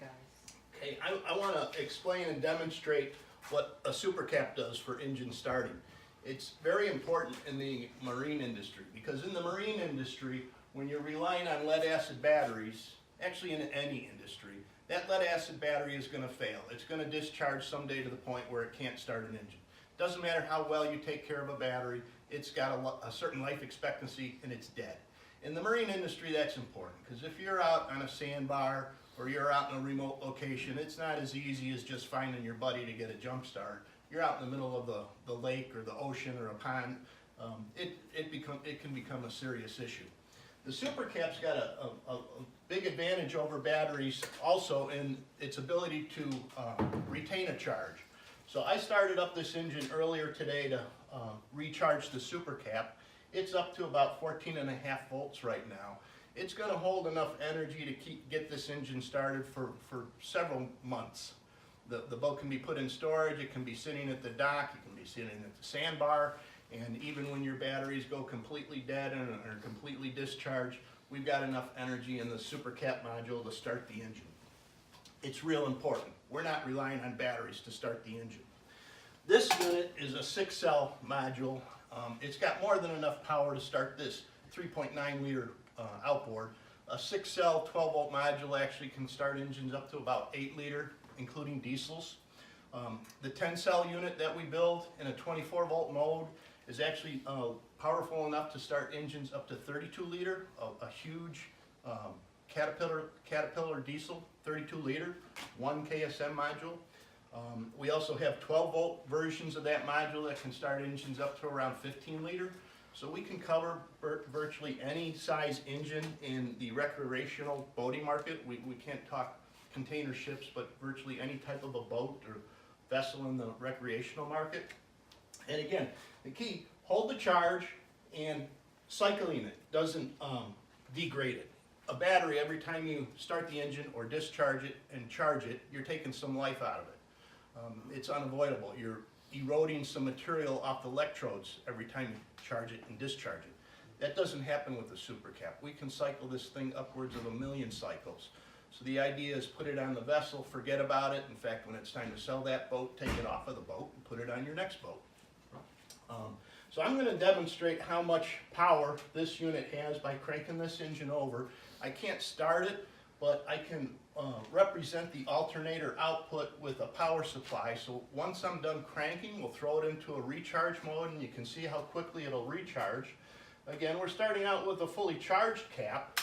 guys. Okay, I want to explain and demonstrate what a supercap does for engine starting. It's very important in the marine industry because in the marine industry, when you're relying on lead acid batteries, actually in any industry, that lead acid battery is going to fail. It's going to discharge someday to the point where it can't start an engine. Doesn't matter how well you take care of a battery, it's got a certain life expectancy and it's dead. In the marine industry, that's important because if you're out on a sandbar or you're out in a remote location, it's not as easy as just finding your buddy to get a jump start. You're out in the middle of the lake or the ocean or a pond, it can become a serious issue. The supercap's got a big advantage over batteries also in its ability to retain a charge. So I started up this engine earlier today to recharge the supercap. It's up to about 14.5 volts right now. It's going to hold enough energy to get this engine started for several months. The boat can be put in storage, it can be sitting at the dock, it can be sitting at the sandbar, and even when your batteries go completely dead and are completely discharged, we've got enough energy in the supercap module to start the engine. It's real important. We're not relying on batteries to start the engine. This unit is a 6-cell module. It's got more than enough power to start this 3.9 liter outboard. A 6-cell 12-volt module actually can start engines up to about 8 liter, including diesels. The 10-cell unit that we build in a 24-volt mode is actually powerful enough to start engines up to 32 liter, a huge Caterpillar diesel, 32 liter, 1 KSM module. We also have 12-volt versions of that module that can start engines up to around 15 liter. So we can cover virtually any size engine in the recreational boating market. We can't talk container ships, but virtually any type of a boat or vessel in the recreational market. And again, the key, hold the charge, and cycling it doesn't degrade it. A battery, every time you start the engine or discharge it and charge it, you're taking some life out of it. It's unavoidable. You're eroding some material off the electrodes every time you charge it and discharge it. That doesn't happen with the supercap. We can cycle this thing upwards of 1 million cycles. So the idea is put it on the vessel, forget about it. In fact, when it's time to sell that boat, take it off of the boat and put it on your next boat. So I'm going to demonstrate how much power this unit has by cranking this engine over. I can't start it, but I can represent the alternator output with a power supply. So once I'm done cranking, we'll throw it into a recharge mode and you can see how quickly it'll recharge. Again, we're starting out with a fully charged cap.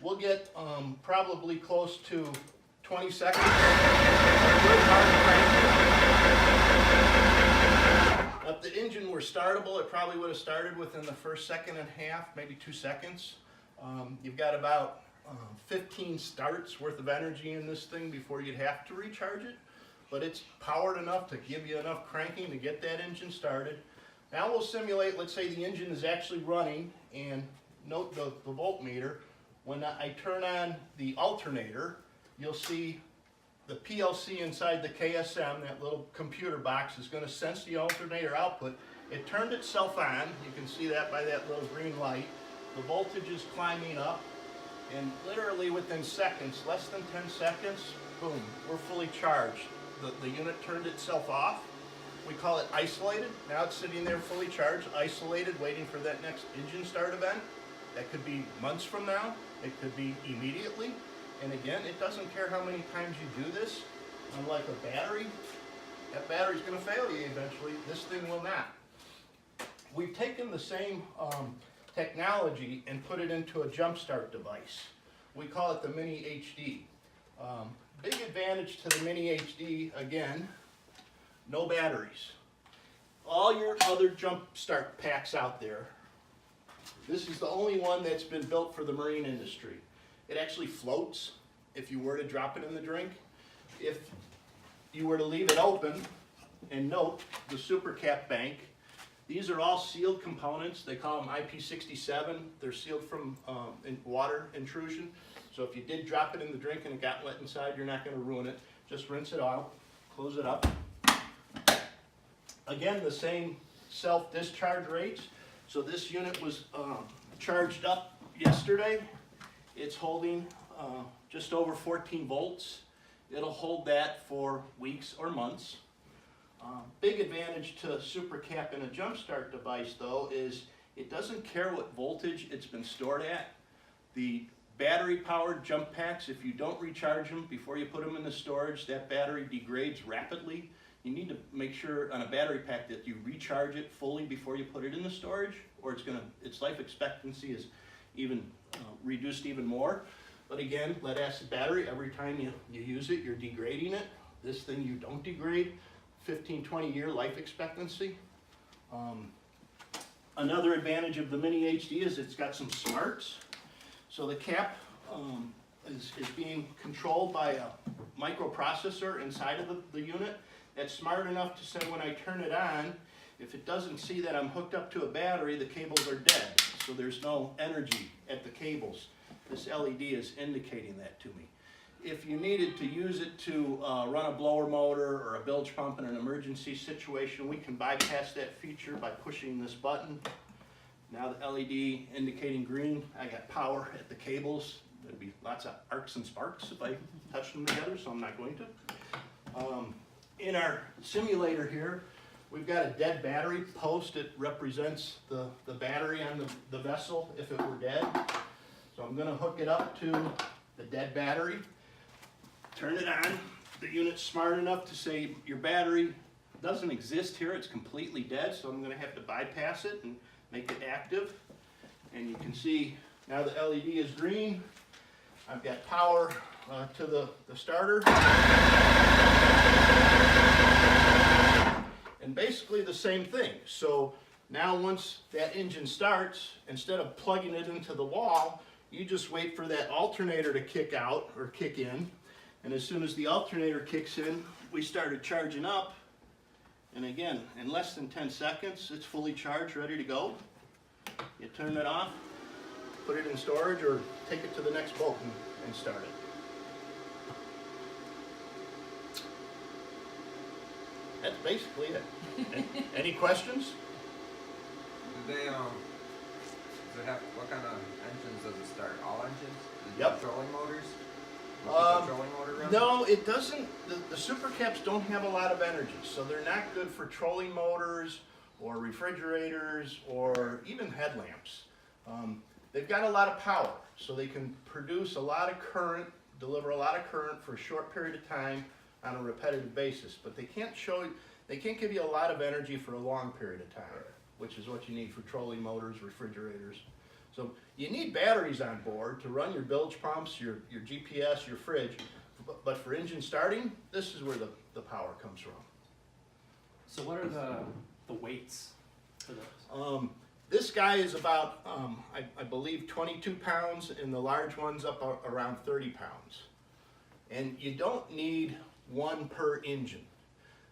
We'll get probably close to 20 seconds. If the engine were startable, it probably would have started within the first second and a half, maybe 2 seconds. You've got about 15 starts worth of energy in this thing before you'd have to recharge it, but it's powered enough to give you enough cranking to get that engine started. Now we'll simulate, let's say the engine is actually running, and note the voltmeter. When I turn on the alternator, you'll see the PLC inside the KSM, that little computer box, is going to sense the alternator output. It turned itself on. You can see that by that little green light. The voltage is climbing up, and literally within seconds, less than 10 seconds, boom, we're fully charged. The unit turned itself off. We call it isolated. Now it's sitting there fully charged, isolated, waiting for that next engine start event. That could be months from now. It could be immediately. And again, it doesn't care how many times you do this. Unlike a battery, that battery's going to fail you eventually. This thing will not. We've taken the same technology and put it into a jump start device. We call it the Mini HD. Big advantage to the Mini HD, again, no batteries. All your other jump start packs out there, this is the only one that's been built for the marine industry. It actually floats if you were to drop it in the drink. If you were to leave it open, and note the supercap bank, these are all sealed components. They call them IP67. They're sealed from water intrusion. So if you did drop it in the drink and it got wet inside, you're not going to ruin it. Just rinse it out, close it up. Again, the same self-discharge rates. So this unit was charged up yesterday. It's holding just over 14 volts. it'll hold that for weeks or months. Big advantage to Super Cap in a jump start device though is it doesn't care what voltage it's been stored at. The battery powered jump packs, if you don't recharge them before you put them in the storage, that battery degrades rapidly. You need to make sure on a battery pack that you recharge it fully before you put it in the storage, or its life expectancy is even reduced even more. But again, lead acid battery, every time you use it, you're degrading it. This thing you don't degrade, 15-20 year life expectancy. Another advantage of the Mini HD is it's got some smarts. So the cap is being controlled by a microprocessor inside of the unit that's smart enough to say when I turn it on, if it doesn't see that I'm hooked up to a battery, the cables are dead. So there's no energy at the cables. This LED is indicating that to me. If you needed to use it to run a blower motor or a bilge pump in an emergency situation, we can bypass that feature by pushing this button. Now the LED indicating green, I got power at the cables. There'd be lots of arcs and sparks if I touched them together, so I'm not going to. In our simulator here, we've got a dead battery post. It represents the battery on the vessel if it were dead. So I'm going to hook it up to the dead battery, turn it on. The unit's smart enough to say your battery doesn't exist here, it's completely dead, so I'm going to have to bypass it and make it active. And you can see now the LED is green. I've got power to the starter. And basically the same thing. So now once that engine starts, instead of plugging it into the wall, you just wait for that alternator to kick out or kick in. And as soon as the alternator kicks in, we started charging up. And again, in less than 10 seconds, it's fully charged, ready to go. You turn it off, put it in storage, or take it to the next boat and start it. That's basically it. Any questions? Do they, does it have, what kind of engines does it start? All engines? Does it Yep. have trolling motors? Trolling motor running? No, it doesn't. The Super Caps don't have a lot of energy, so they're not good for trolling motors or refrigerators or even headlamps. They've got a lot of power, so they can produce a lot of current, deliver a lot of current for a short period of time on a repetitive basis, but they can't give you a lot of energy for a long period of time, which is what you need for trolling motors, refrigerators. So you need batteries on board to run your bilge pumps, your GPS, your fridge, but for engine starting, this is where the power comes from. So what are the weights for those? This guy is about, I believe, 22 pounds, and the large one's up around 30 pounds. And you don't need one per engine.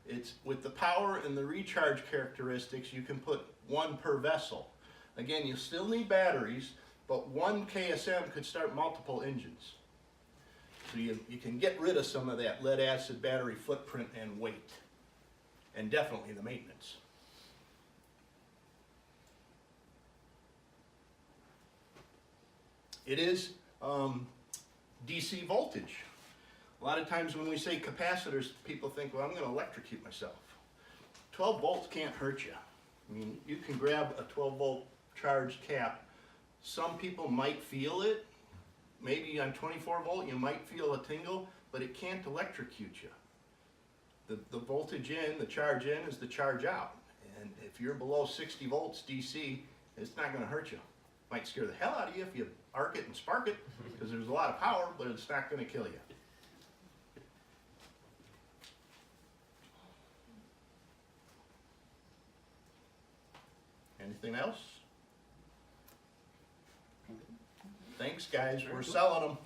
It's with the power and the recharge characteristics, you can put one per vessel. Again, you still need batteries, but one KSM could start multiple engines. So you can get rid of some of that lead acid battery footprint and weight, and definitely the maintenance. It is DC voltage. A lot of times when we say capacitors, people think, well, I'm going to electrocute myself. 12 volts can't hurt you. I mean, you can grab a 12 volt charged cap. Some people might feel it. Maybe on 24 volt you might feel a tingle, but it can't electrocute you. The voltage in, the charge in, is the charge out. And if you're below 60 volts DC, it's not going to hurt you. Might scare the hell out of you if you arc it and spark it, because there's a lot of power, but it's not going to kill you. Anything else? Thanks, guys. We're selling them.